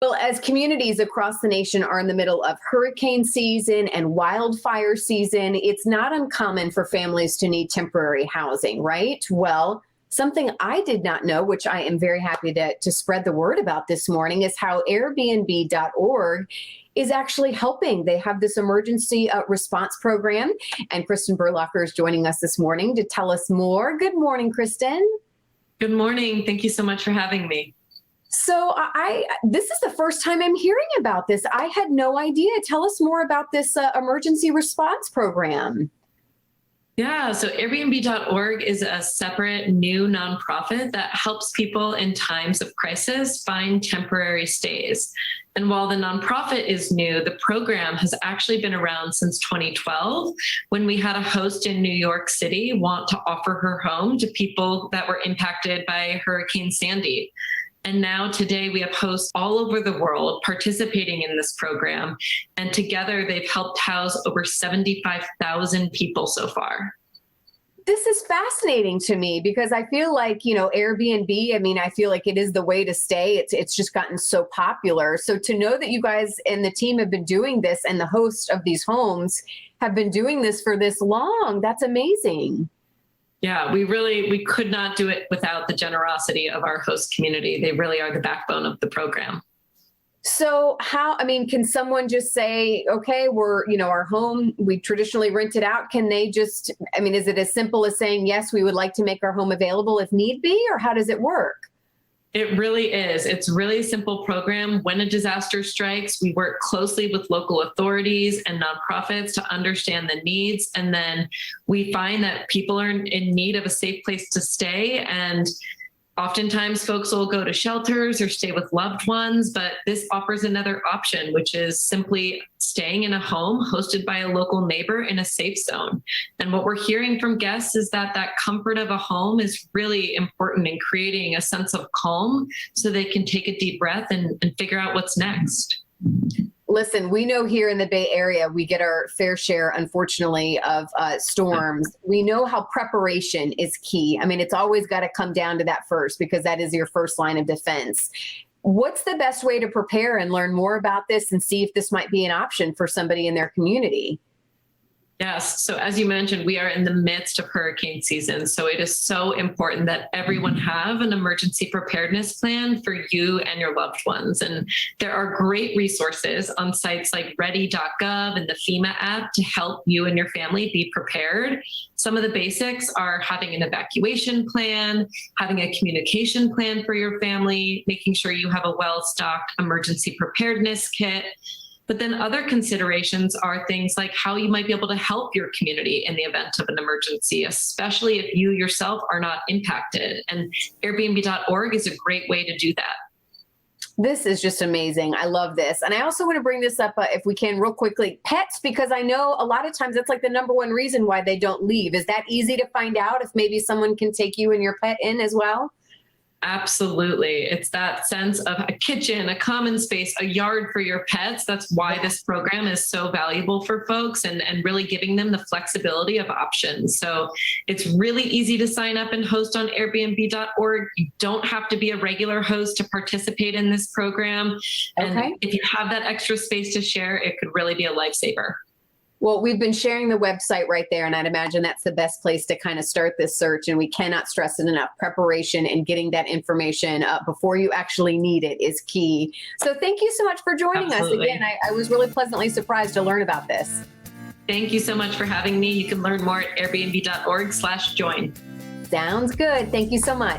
Well, as communities across the nation are in the middle of hurricane season and wildfire season, it's not uncommon for families to need temporary housing, right? Well, something I did not know, which I am very happy to spread the word about this morning, is how Airbnb.org is actually helping. They have this emergency response program, and Kristen Burlacher is joining us this morning to tell us more. Good morning, Kristen. Good morning. Thank you so much for having me. So this is the first time I'm hearing about this. I had no idea. Tell us more about this emergency response program. Yeah, so Airbnb.org is a separate new nonprofit that helps people in times of crisis find temporary stays. And while the nonprofit is new, the program has actually been around since 2012, when we had a host in New York City want to offer her home to people that were impacted by Hurricane Sandy. And now today we have hosts all over the world participating in this program. And together they've helped house over 75,000 people so far. This is fascinating to me because I feel like, Airbnb, I feel like it is the way to stay. It's just gotten so popular. So to know that you guys and the team have been doing this and the hosts of these homes have been doing this for this long, that's amazing. Yeah, we could not do it without the generosity of our host community. They really are the backbone of the program. So can someone just say, okay, our home, we traditionally rent it out. Can they just, is it as simple as saying, yes, we would like to make our home available if need be, or how does it work? It really is. It's a really simple program. When a disaster strikes, we work closely with local authorities and nonprofits to understand the needs. And then we find that people are in need of a safe place to stay. And oftentimes folks will go to shelters or stay with loved ones, but this offers another option, which is simply staying in a home hosted by a local neighbor in a safe zone. And what we're hearing from guests is that comfort of a home is really important in creating a sense of calm so they can take a deep breath and figure out what's next. Listen, we know here in the Bay Area, we get our fair share, unfortunately, of storms. We know how preparation is key. It's always got to come down to that first because that is your first line of defense. What's the best way to prepare and learn more about this and see if this might be an option for somebody in their community? Yes. So as you mentioned, we are in the midst of hurricane season. So it is so important that everyone have an emergency preparedness plan for you and your loved ones. And there are great resources on sites like ready.gov and the FEMA app to help you and your family be prepared. Some of the basics are having an evacuation plan, having a communication plan for your family, making sure you have a well-stocked emergency preparedness kit. But then other considerations are things like how you might be able to help your community in the event of an emergency, especially if you yourself are not impacted. And Airbnb.org is a great way to do that. This is just amazing. I love this. And I also want to bring this up, if we can, real quickly, pets, because I know a lot of times that's like the number one reason why they don't leave. Is that easy to find out if maybe someone can take you and your pet in as well? Absolutely. It's that sense of a kitchen, a common space, a yard for your pets. That's why this program is so valuable for folks and really giving them the flexibility of options. So it's really easy to sign up and host on Airbnb.org. You don't have to be a regular host to participate in this program. And if you have that extra space to share, it could really be a lifesaver. Well, we've been sharing the website right there, and I'd imagine that's the best place to kind of start this search. And we cannot stress it enough. Preparation and getting that information before you actually need it is key. So thank you so much for joining us. Again, I was really pleasantly surprised to learn about this. Thank you so much for having me. You can learn more at airbnb.org/join. Sounds good. Thank you so much.